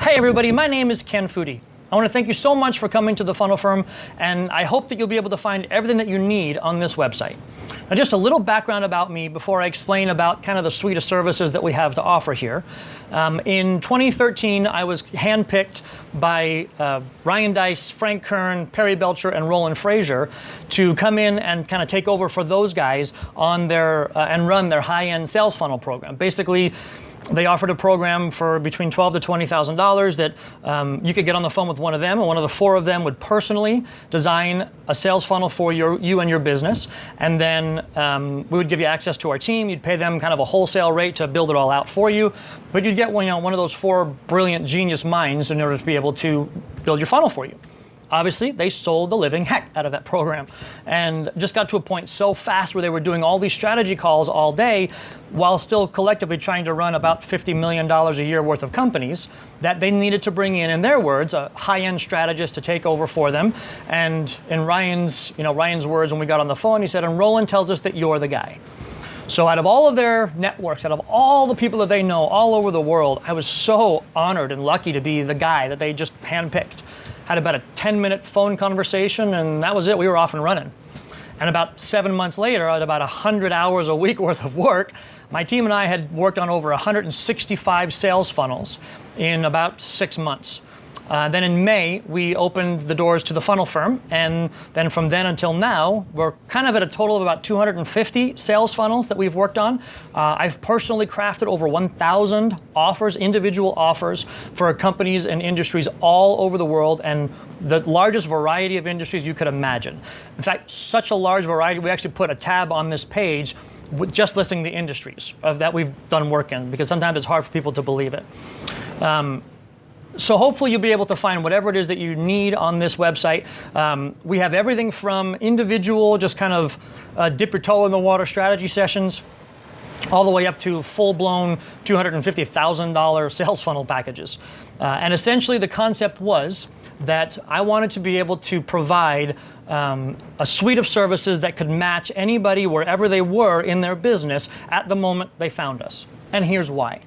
Hey everybody, my name is Ken Foody. I want to thank you so much for coming to The Funnel Firm, and I hope that you'll be able to find everything that you need on this website. Now, just a little background about me before I explain about kind of the suite of services that we have to offer here. In 2013, I was handpicked by Ryan Dice, Frank Kern, Perry Belcher, and Roland Frazier to come in and kind of take over for those guys on their and run their high-end sales funnel program. Basically, they offered a program for between $12,000 to $20,000 that you could get on the phone with one of them, and one of the four of them would personally design a sales funnel for you and your business. And then we would give you access to our team. You'd pay them kind of a wholesale rate to build it all out for you. But you'd get one of those four brilliant genius minds in order to be able to build your funnel for you. Obviously, they sold the living heck out of that program and just got to a point so fast where they were doing all these strategy calls all day while still collectively trying to run about $50 million a year worth of companies that they needed to bring in their words, a high-end strategist to take over for them. And in Ryan's words when we got on the phone, he said, "And Roland tells us that you're the guy." So out of all of their networks, out of all the people that they know all over the world, I was so honored and lucky to be the guy that they just handpicked. Had about a 10-minute phone conversation, and that was it. We were off and running. And about 7 months later, at about 100 hours a week worth of work, my team and I had worked on over 165 sales funnels in about 6 months. Then in May, we opened the doors to the Funnel Firm, and then from then until now, we're kind of at a total of about 250 sales funnels that we've worked on. I've personally crafted over 1,000 offers, individual offers, for companies and industries all over the world, and the largest variety of industries you could imagine. In fact, such a large variety, we actually put a tab on this page with just listing the industries that we've done work in, because sometimes it's hard for people to believe it. So hopefully you'll be able to find whatever it is that you need on this website. We have everything from individual, just kind of dip your toe in the water strategy sessions, all the way up to full-blown $250,000 sales funnel packages. And essentially the concept was that I wanted to be able to provide a suite of services that could match anybody wherever they were in their business at the moment they found us. And here's why.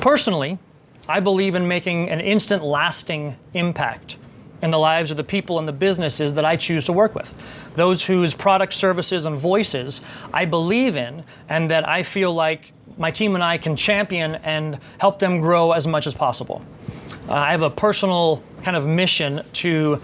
Personally, I believe in making an instant lasting impact in the lives of the people and the businesses that I choose to work with. Those whose products, services, and voices I believe in, and that I feel like my team and I can champion and help them grow as much as possible. I have a personal kind of mission to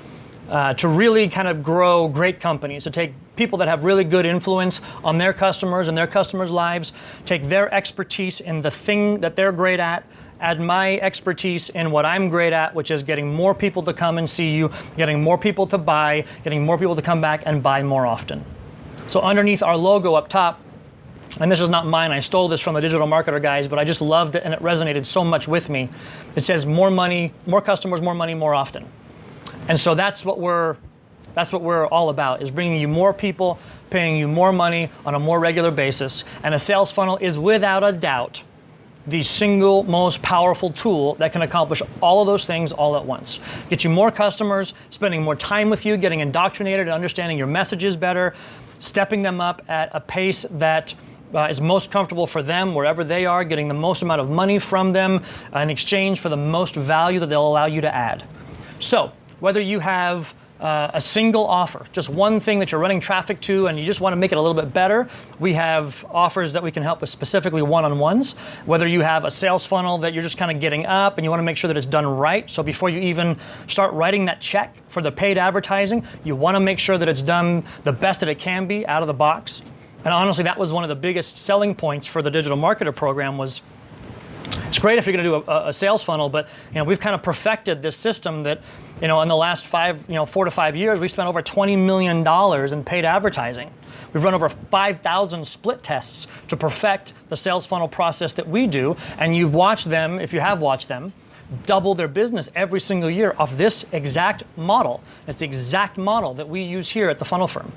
really kind of grow great companies, to take people that have really good influence on their customers and their customers' lives, take their expertise in the thing that they're great at, add my expertise in what I'm great at, which is getting more people to come and see you, getting more people to buy, getting more people to come back and buy more often. So underneath our logo up top, and this is not mine, I stole this from the digital marketer guys, but I just loved it and it resonated so much with me. It says more money, more customers, more money, more often. And so that's what we're all about, is bringing you more people, paying you more money on a more regular basis. And a sales funnel is without a doubt the single most powerful tool that can accomplish all of those things all at once. Get you more customers, spending more time with you, getting indoctrinated and understanding your messages better, stepping them up at a pace that is most comfortable for them wherever they are, getting the most amount of money from them in exchange for the most value that they'll allow you to add. So whether you have a single offer, just one thing that you're running traffic to and you just want to make it a little bit better, we have offers that we can help with, specifically one-on-ones. Whether you have a sales funnel that you're just kind of getting up and you want to make sure that it's done right, so before you even start writing that check for the paid advertising, you want to make sure that it's done the best that it can be out of the box. And honestly, that was one of the biggest selling points for the digital marketer program. Was it's great if you're going to do a sales funnel, but we've kind of perfected this system that in the last 4 to 5 years, we've spent over $20 million in paid advertising. We've run over 5,000 split tests to perfect the sales funnel process that we do, and you've watched them, if you have watched them, double their business every single year off this exact model. It's the exact model that we use here at the Funnel Firm.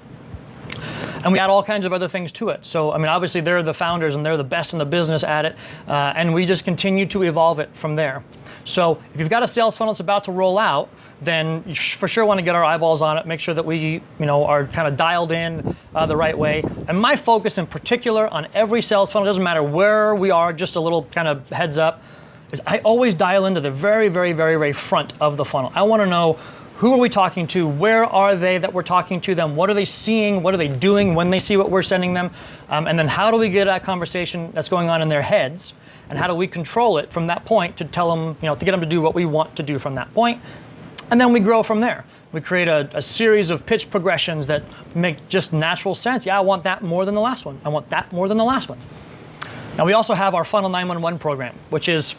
And we add all kinds of other things to it. So, obviously they're the founders and they're the best in the business at it. And we just continue to evolve it from there. So if you've got a sales funnel that's about to roll out, then you for sure want to get our eyeballs on it, make sure that we are kind of dialed in the right way. And my focus in particular on every sales funnel, doesn't matter where we are, just a little kind of heads up, is I always dial into the very, very, very, very front of the funnel. I want to know, who are we talking to? Where are they that we're talking to them? What are they seeing? What are they doing when they see what we're sending them? And then how do we get that conversation that's going on in their heads? And how do we control it from that point to tell them, to get them to do what we want to do from that point? And then we grow from there. We create a series of pitch progressions that make just natural sense. Yeah, I want that more than the last one. I want that more than the last one. Now we also have our Funnel 911 program, which is,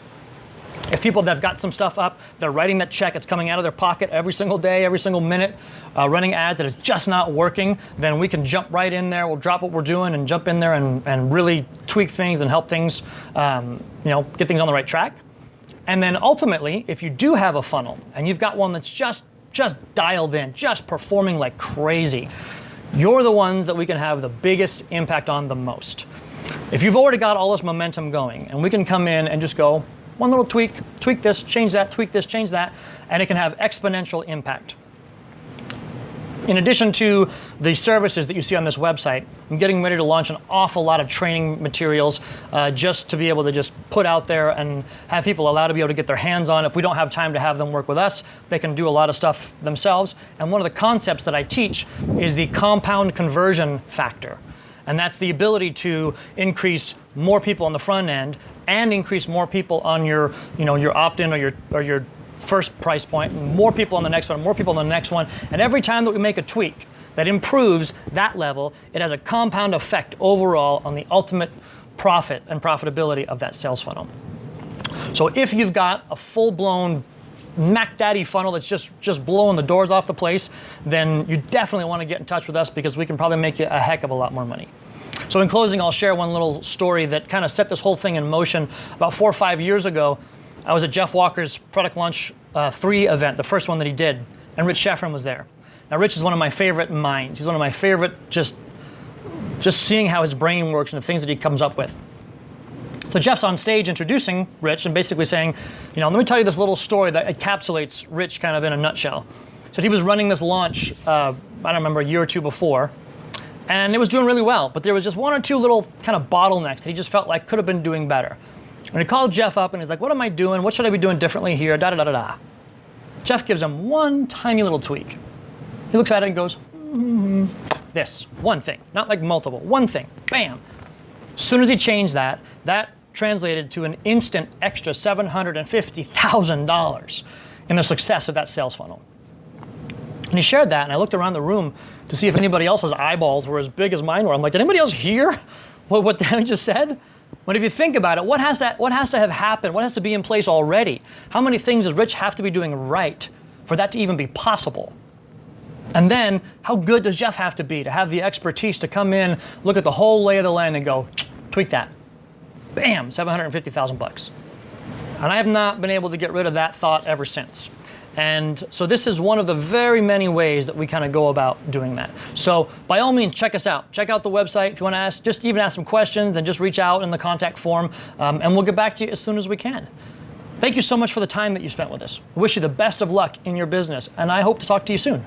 if people that have got some stuff up, they're writing that check, it's coming out of their pocket every single day, every single minute, running ads that is just not working, then we can jump right in there, we'll drop what we're doing and jump in there and really tweak things and help things, get things on the right track. And then ultimately, if you do have a funnel and you've got one that's just dialed in, just performing like crazy, you're the ones that we can have the biggest impact on the most. If you've already got all this momentum going, and we can come in and just go, one little tweak this, change that, tweak this, change that, and it can have exponential impact. In addition to the services that you see on this website, I'm getting ready to launch an awful lot of training materials just to be able to just put out there and have people allowed to be able to get their hands on. If we don't have time to have them work with us, they can do a lot of stuff themselves. And one of the concepts that I teach is the compound conversion factor. And that's the ability to increase more people on the front end and increase more people on your opt-in or your first price point, and more people on the next one, more people on the next one. And every time that we make a tweak that improves that level, it has a compound effect overall on the ultimate profit and profitability of that sales funnel. So if you've got a full-blown Mac Daddy funnel that's just blowing the doors off the place, then you definitely want to get in touch with us, because we can probably make you a heck of a lot more money. So in closing, I'll share one little story that kind of set this whole thing in motion. About 4 or 5 years ago, I was at Jeff Walker's Product Launch 3 event, the first one that he did, and Rich Schefren was there. Now Rich is one of my favorite minds. He's one of my favorite, just seeing how his brain works and the things that he comes up with. So Jeff's on stage introducing Rich and basically saying, let me tell you this little story that encapsulates Rich kind of in a nutshell. So he was running this launch, I don't remember, a year or two before, and it was doing really well, but there was just one or two little kind of bottlenecks that he just felt like could have been doing better. And he called Jeff up and he's like, what am I doing? What should I be doing differently here? Da-da-da-da-da. Jeff gives him one tiny little tweak. He looks at it and goes, this, one thing, not like multiple, one thing, bam. As soon as he changed that translated to an instant extra $750,000 in the success of that sales funnel. And he shared that, and I looked around the room to see if anybody else's eyeballs were as big as mine were. I'm like, did anybody else hear what the hell he just said? But if you think about it, what has to have happened? What has to be in place already? How many things does Rich have to be doing right for that to even be possible? And then, how good does Jeff have to have the expertise to come in, look at the whole lay of the land and go, tweak that. Bam, $750,000. And I have not been able to get rid of that thought ever since. And so this is one of the very many ways that we kind of go about doing that. So by all means, check us out. Check out the website. If you want to ask, just even ask some questions, then just reach out in the contact form, and we'll get back to you as soon as we can. Thank you so much for the time that you spent with us. I wish you the best of luck in your business, and I hope to talk to you soon.